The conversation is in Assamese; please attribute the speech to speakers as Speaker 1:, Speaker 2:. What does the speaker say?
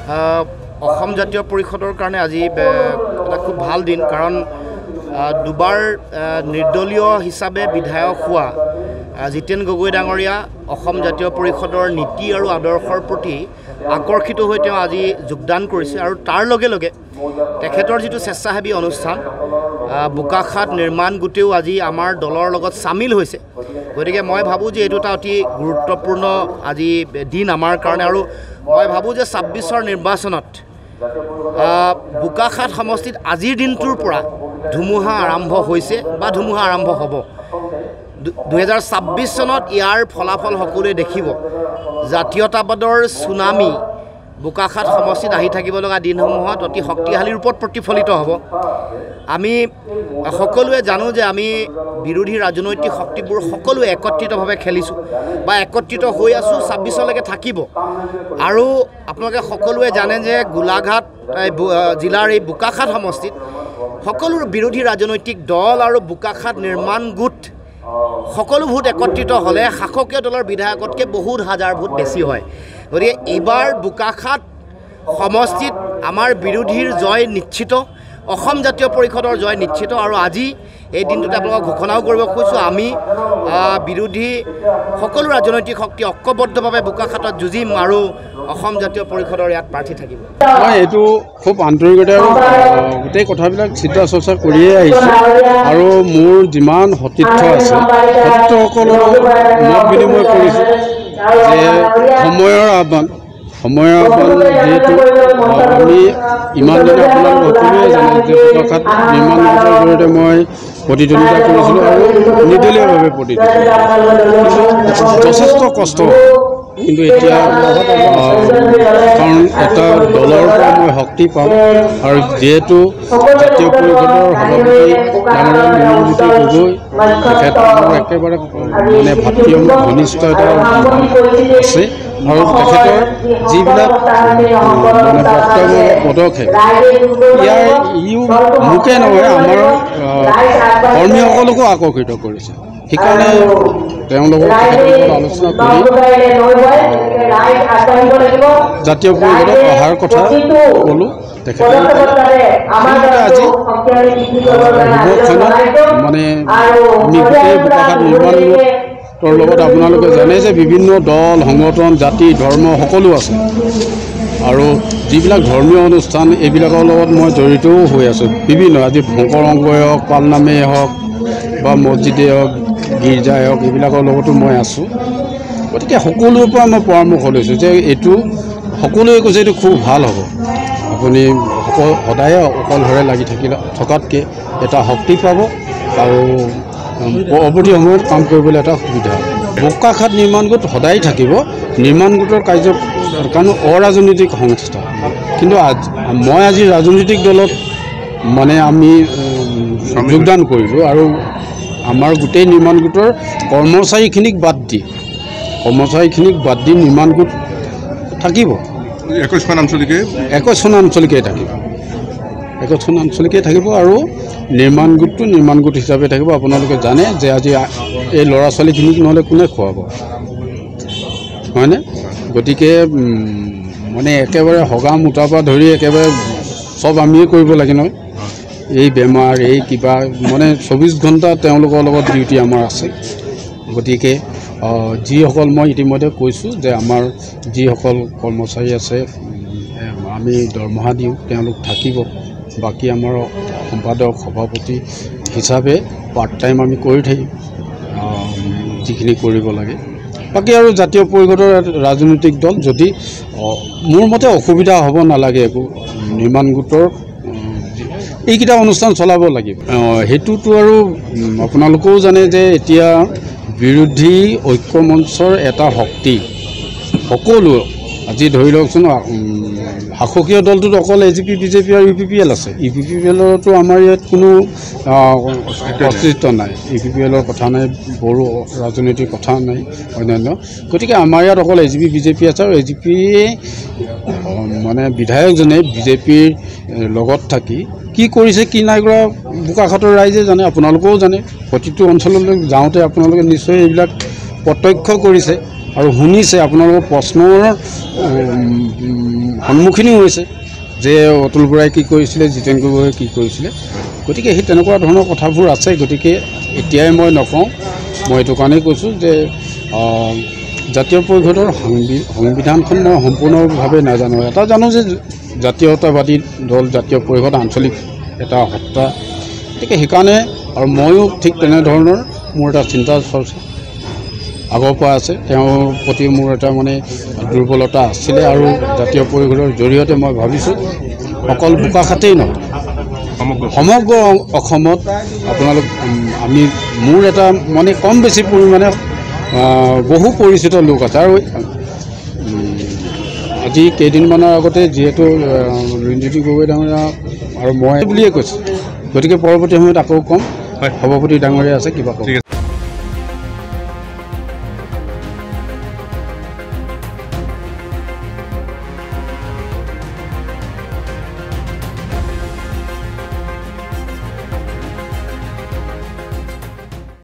Speaker 1: অসম জাতীয় পৰিষদৰ কাৰণে আজি এটা খুব ভাল দিন, কাৰণ দুবাৰ নিৰ্দলীয় হিচাপে বিধায়ক হোৱা জিতেন গগৈ ডাঙৰীয়া অসম জাতীয় পৰিষদৰ নীতি আৰু আদৰ্শৰ প্ৰতি আকৰ্ষিত হৈ তেওঁ আজি যোগদান কৰিছে। আৰু তাৰ লগে লগে তেখেতৰ যিটো স্বেচ্ছাসেৱী অনুষ্ঠান বোকাখাত নিৰ্মাণ গোটেও আজি আমাৰ দলৰ লগত চামিল হৈছে। গতিকে মই ভাবোঁ যে এইটো এটা অতি গুৰুত্বপূৰ্ণ আজি দিন আমাৰ কাৰণে। আৰু মই ভাবোঁ যে ২৬ৰ নিৰ্বাচনত বোকাখাত সমষ্টিত আজিৰ দিনটোৰ পৰা ধুমুহা আৰম্ভ হৈছে বা ধুমুহা আৰম্ভ হ'ব। ২০২৬ চনত ইয়াৰ ফলাফল সকলোৱে দেখিব। জাতীয়তাবাদৰ চুনামি বোকাখাত সমষ্টিত আহি থাকিব লগা দিনসমূহত অতি শক্তিশালী ৰূপত প্ৰতিফলিত হ'ব। আমি সকলোৱে জানো যে আমি বিৰোধী ৰাজনৈতিক শক্তিবোৰ সকলোৱে একত্ৰিতভাৱে খেলিছোঁ বা একত্ৰিত হৈ আছোঁ, ২৬লৈকে থাকিব। আৰু আপোনালোকে সকলোৱে জানে যে গোলাঘাট জিলাৰ এই বোকাখাত সমষ্টিত সকলো বিৰোধী ৰাজনৈতিক দল আৰু বোকাখাত নিৰ্মাণ গোট সকলো ভোট একত্ৰিত হ'লে শাসকীয় দলৰ বিধায়কতকৈ বহুত হাজাৰ ভোট বেছি হয়। গতিকে এইবাৰ বোকাখাত সমষ্টিত আমাৰ বিৰোধীৰ জয় নিশ্চিত, অসম জাতীয় পৰিষদৰ জয় নিশ্চিত। আৰু আজি এই দিনটোতে আপোনালোকক ঘোষণাও কৰিব খুজিছোঁ, আমি বিৰোধী সকলো ৰাজনৈতিক শক্তি ঐক্যবদ্ধভাৱে বোকাখাতত যুঁজিম আৰু অসম জাতীয় পৰিষদৰ ইয়াত প্ৰাৰ্থী থাকিব।
Speaker 2: মই এইটো খুব আন্তৰিকতাৰে গোটেই কথাবিলাক চিন্তা চৰ্চা কৰিয়ে আহিছোঁ। আৰু মোৰ যিমান সতীৰ্থ আছে সতীৰ্থসকলৰ মত বিনিময় কৰিছোঁ যে সময়ৰ আহ্বান যিহেতু আমি ইমান দিনে আপোনালোক সকলোৱে জানে যে বোকাখাত নিৰ্মাণ গোটৰ জৰিয়তে মই প্ৰতিদ্বন্দ্বিতা কৰিছিলোঁ আৰু নিৰ্দলীয়ভাৱে প্ৰতিদ্বন্দ্বিতা কৰিছিলোঁ। যথেষ্ট কষ্ট, কিন্তু এতিয়া কাৰণ এটা দলৰ পৰা মই শক্তি পাম। আৰু যিহেতু জাতীয় পৰিষদৰ সভাপতি ডাঙৰীয়া মনোজ্যোতি গগৈ তেখেত মোৰ একেবাৰে মানে ভাতৃ ঘনিষ্ঠ এটা আছে। আৰু তেখেতৰ যিবিলাক মানে বক্তব্য পদক্ষেপ ইও মোকে নহয় আমাৰ কৰ্মীসকলকো আকৰ্ষিত কৰিছে। সেইকাৰণে তেওঁলোকৰ আলোচনা কৰি জাতীয় পৰিষদত অহাৰ কথা ক'লোঁ। তেখেতে আজি মানে আমি গোটেই বোকাখাত নিৰ্মাণ গোটৰ লগত আপোনালোকে জানে যে বিভিন্ন দল সংগঠন জাতি ধৰ্ম সকলো আছে। আৰু যিবিলাক ধৰ্মীয় অনুষ্ঠান এইবিলাকৰ লগত মই জড়িতও হৈ আছোঁ। বিভিন্ন আজি শংকৰ সংঘই হওক, পালনামেই হওক বা মছজিদেই হওক, গীৰ্জাই হওক, এইবিলাকৰ লগতো মই আছোঁ। গতিকে সকলোৰে পৰা মই পৰামৰ্শ লৈছোঁ যে এইটো সকলোৱে কৈছে এইটো খুব ভাল হ'ব। আপুনি সদায়ে অকলশৰে লাগি থকাতকৈ এটা শক্তি পাব আৰু পৰৱৰ্তী সময়ত কাম কৰিবলৈ এটা সুবিধা হ'ব। বোকাখাত নিৰ্মাণ গোট সদায় থাকিব। নিৰ্মাণ গোটৰ কাৰ্য কাৰণ অৰাজনৈতিক সংস্থা, কিন্তু মই আজি ৰাজনৈতিক দলত মানে আমি যোগদান কৰিলোঁ। আৰু আমাৰ গোটেই নিৰ্মাণ গোটৰ কৰ্মচাৰীখিনিক বাদ দি নিৰ্মাণ গোট থাকিব।
Speaker 3: 21খন আঞ্চলিকেই
Speaker 2: থাকিব। 21খন আঞ্চলিকেই থাকিব আৰু নিৰ্মাণ গোটটো নিৰ্মাণ গোট হিচাপে থাকিব। আপোনালোকে জানে যে আজি এই ল'ৰা ছোৱালীখিনিক নহ'লে কোনে খুৱাব, হয়নে? গতিকে মানে একেবাৰে হগা মোটাৰ পৰা ধৰি একেবাৰে চব আমিয়ে কৰিব লাগে নহয়। এই বেমাৰ এই কিবা মানে 24 ঘণ্টা তেওঁলোকৰ লগত ডিউটি আমাৰ আছে। গতিকে যিসকল মই ইতিমধ্যে কৈছোঁ যে আমাৰ যিসকল কৰ্মচাৰী আছে আমি দৰমহা দিওঁ, তেওঁলোক থাকিব। বাকী আমাৰ সম্পাদক সভাপতি হিচাপে পাৰ্ট টাইম আমি কৰি থাকিম যিখিনি কৰিব লাগে। বাকী আৰু জাতীয় পৰিষদৰ ৰাজনৈতিক দল যদি মোৰ মতে অসুবিধা হ'ব নালাগে একো। নিৰ্মাণ গোটৰ এইকেইটা অনুষ্ঠান চলাব লাগিব। সেইটোতো আৰু আপোনালোকেও জানে যে এতিয়া বিৰোধী ঐক্য মঞ্চৰ এটা শক্তি সকলো আজি ধৰি লওকচোন শাসকীয় দলটোত অকল AGP BJP আৰু UPPL আছে। UPPLতো আমাৰ ইয়াত কোনো অস্তিত্ব নাই। UPPLৰ কথা নাই, বড়ো ৰাজনীতিৰ কথা নাই অন্যান্য। গতিকে আমাৰ ইয়াত অকল AGP BJP আছে। আৰু AGP মানে বিধায়কজনে BJPৰ লগত থাকি কি কৰিছে কি নাই কৰা বোকাখাতৰ ৰাইজে জানে, আপোনালোকেও জানে। প্ৰতিটো অঞ্চললৈ যাওঁতে আপোনালোকে নিশ্চয় এইবিলাক প্ৰত্যক্ষ কৰিছে। আৰু শুনিছে, আপোনালোকৰ প্ৰশ্নৰ সন্মুখীনো হৈছে যে অতুল বৰাই কি কৰিছিলে, জিতেন গগৈয়ে কি কৰিছিলে। গতিকে সেই তেনেকুৱা ধৰণৰ কথাবোৰ আছে। গতিকে এতিয়াই মই নকওঁ, মই এইটো কাৰণেই কৈছোঁ যে জাতীয় পৰিষদৰ সংবিধানখন মই সম্পূৰ্ণভাৱে নাজানো। এটা জানো যে জাতীয়তাবাদী দল জাতীয় পৰিষদ আঞ্চলিক এটা সত্তা। গতিকে সেইকাৰণে আৰু ময়ো ঠিক তেনেধৰণৰ মোৰ এটা চিন্তা চৰ্চা আগৰ পৰা আছে। তেওঁৰ প্ৰতি মোৰ এটা মানে দুৰ্বলতা আছিলে আৰু জাতীয় পৰিষদৰ জৰিয়তে মই ভাবিছোঁ অকল বোকাখাতেই নহয়, সমগ্ৰ অসমত আপোনালোক মোৰ এটা মানে কম বেছি পৰিমাণে বহু পৰিচিত লোক আছে। আৰু আজি কেইদিনমানৰ আগতে যিহেতু ৰঞ্জিত গগৈ ডাঙৰীয়া আৰু মই বুলিয়ে কৈছোঁ। গতিকে পৰৱৰ্তী সময়ত আকৌ ক'ম, সভাপতি ডাঙৰীয়া আছে কিবা ক'ব।